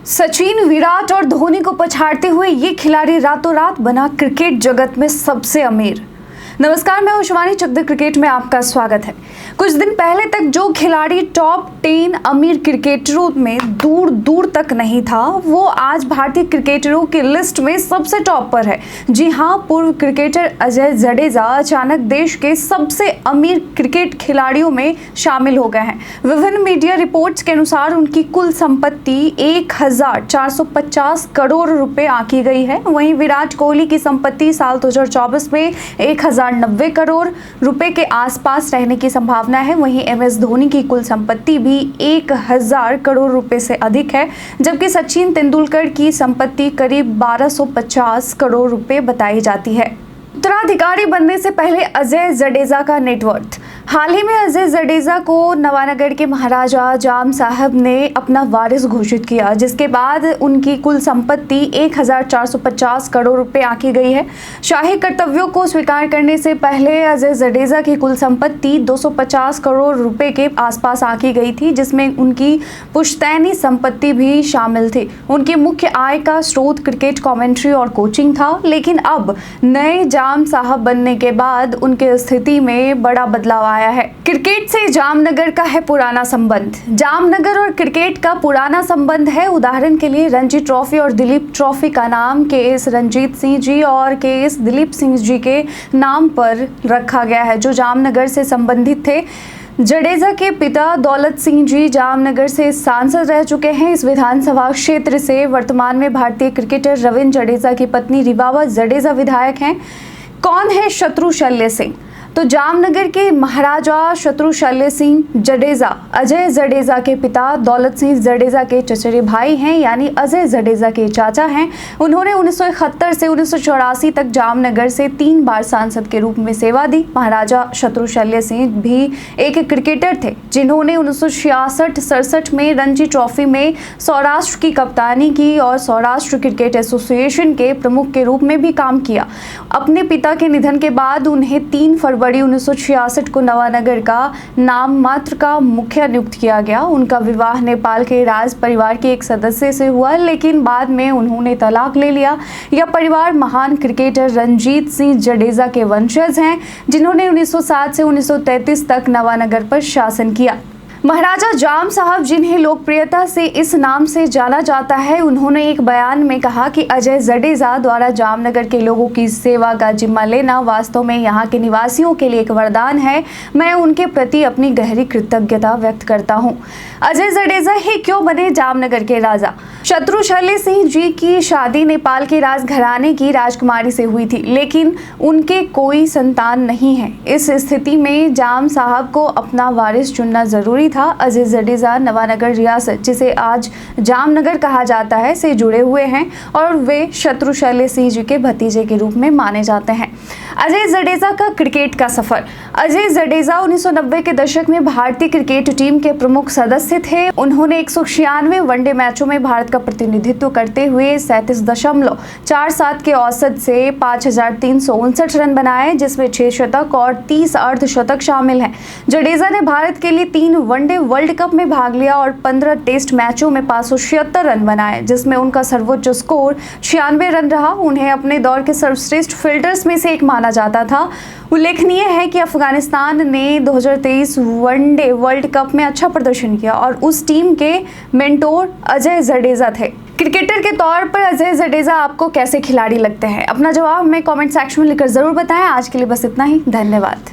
सचिन, विराट और धोनी को पछाड़ते हुए ये खिलाड़ी रातों रात बना क्रिकेट जगत में सबसे अमीर। नमस्कार, मैं हूं शिवानी। चक द क्रिकेट में आपका स्वागत है। कुछ दिन पहले तक जो खिलाड़ी टॉप 10 अमीर क्रिकेटरों में दूर दूर तक नहीं था, वो आज भारतीय क्रिकेटरों की लिस्ट में सबसे टॉप पर है। जी हां, पूर्व क्रिकेटर अजय जडेजा अचानक देश के सबसे अमीर क्रिकेट खिलाड़ियों में शामिल हो गए हैं। विभिन्न मीडिया रिपोर्ट्स के अनुसार उनकी कुल संपत्ति 1450 करोड़ रुपए आंकी गई है। वहीं विराट कोहली की संपत्ति साल 2024 में 1090 करोड़ रुपए के आसपास रहने की संभावना है। वहीं MS धोनी की कुल संपत्ति भी 1000 करोड़ रुपए से अधिक है, जबकि सचिन तेंदुलकर की संपत्ति करीब 1250 करोड़ रुपए बताई जाती है। उत्तराधिकारी बनने से पहले अजय जडेजा का नेटवर्थ। हाल ही में अजय जडेजा को नवानगर के महाराजा जाम साहब ने अपना वारिस घोषित किया, जिसके बाद उनकी कुल संपत्ति 1450 करोड़ रुपए आंकी गई है। शाही कर्तव्यों को स्वीकार करने से पहले अजय जडेजा की कुल संपत्ति 250 करोड़ रुपए के आसपास आंकी गई थी, जिसमें उनकी पुश्तैनी संपत्ति भी शामिल थी। उनकी मुख्य आय का स्रोत क्रिकेट कमेंट्री और कोचिंग था, लेकिन अब नए जाम साहब बनने के बाद उनके स्थिति में बड़ा बदलाव आया है। क्रिकेट से जामनगर का है पुराना संबंध। जामनगर और क्रिकेट का पुराना संबंध है। उदाहरण के लिए रणजी ट्रॉफी और दिलीप ट्रॉफी का नाम KS रणजीत सिंह जी और KS दिलीप सिंह जी के नाम पर रखा गया है, जो जामनगर से संबंधित थे। जडेजा के पिता दौलत सिंह जी जामनगर से सांसद रह चुके हैं। इस विधानसभा क्षेत्र से वर्तमान में भारतीय क्रिकेटर रविंद्र जडेजा की पत्नी रिवाबा जडेजा विधायक हैं। कौन है शत्रुशल्य सिंह? तो जामनगर के महाराजा शत्रुशल्य सिंह जडेजा अजय जडेजा के पिता दौलत सिंह जडेजा के चचेरे भाई हैं, यानी अजय जडेजा के चाचा हैं। उन्होंने 1971 से 1984 तक जामनगर से 3 बार सांसद के रूप में सेवा दी। महाराजा शत्रुशल्य सिंह भी एक क्रिकेटर थे, जिन्होंने 1966-67 में रणजी ट्रॉफी में सौराष्ट्र की कप्तानी की और सौराष्ट्र क्रिकेट एसोसिएशन के प्रमुख के रूप में भी काम किया। अपने पिता के निधन के बाद उन्हें 3 फरवरी 1966 को नवानगर का नाम मात्र का मुखिया नियुक्त किया गया। उनका विवाह नेपाल के राज परिवार के एक सदस्य से हुआ, लेकिन बाद में उन्होंने तलाक ले लिया। यह परिवार महान क्रिकेटर रणजीत सिंह जडेजा के वंशज हैं, जिन्होंने 1907 से 1933 तक नवानगर पर शासन किया। महाराजा जाम साहब, जिन्हें लोकप्रियता से इस नाम से जाना जाता है, उन्होंने एक बयान में कहा कि अजय जडेजा द्वारा जामनगर के लोगों की सेवा का जिम्मा लेना वास्तव में यहाँ के निवासियों के लिए एक वरदान है। मैं उनके प्रति अपनी गहरी कृतज्ञता व्यक्त करता हूँ। अजय जडेजा ही क्यों बने जामनगर के राजा? शत्रुशल्य सिंह जी की शादी नेपाल के राजघराने की राजकुमारी से हुई थी, लेकिन उनके कोई संतान नहीं है। इस स्थिति में जाम साहब को अपना वारिस चुनना जरूरी था। अजय जडेजा नवानगर रियासत, जिसे आज जामनगर कहा जाता है, से जुड़े हुए हैं और वे शत्रुशल्य सिंह जी के भतीजे के रूप में माने जाते हैं। अजय जडेजा का क्रिकेट का सफर। अजय जडेजा 1990 के दशक में भारतीय क्रिकेट टीम के प्रमुख सदस्य थे। उन्होंने 196 वनडे मैचों में भारत का प्रतिनिधित्व करते हुए 37.47 के औसत से 5359 रन बनाए, जिसमें 6 शतक और 30 अर्धशतक शामिल हैं। जडेजा ने भारत के लिए 3 वनडे वर्ल्ड कप में भाग लिया और 15 टेस्ट मैचों में 576 रन बनाए, जिसमें उनका सर्वोच्च स्कोर 96 रन रहा। उन्हें अपने दौर के सर्वश्रेष्ठ फील्डर्स में से एक माना जाता था। उल्लेखनीय है कि अफगानिस्तान ने 2023 वनडे वर्ल्ड कप में अच्छा प्रदर्शन किया और उस टीम के मेंटोर अजय जडेजा थे। क्रिकेटर के तौर पर अजय जडेजा आपको कैसे खिलाड़ी लगते हैं? अपना जवाब हमें कमेंट सेक्शन में लिखकर जरूर बताएं। आज के लिए बस इतना ही। धन्यवाद।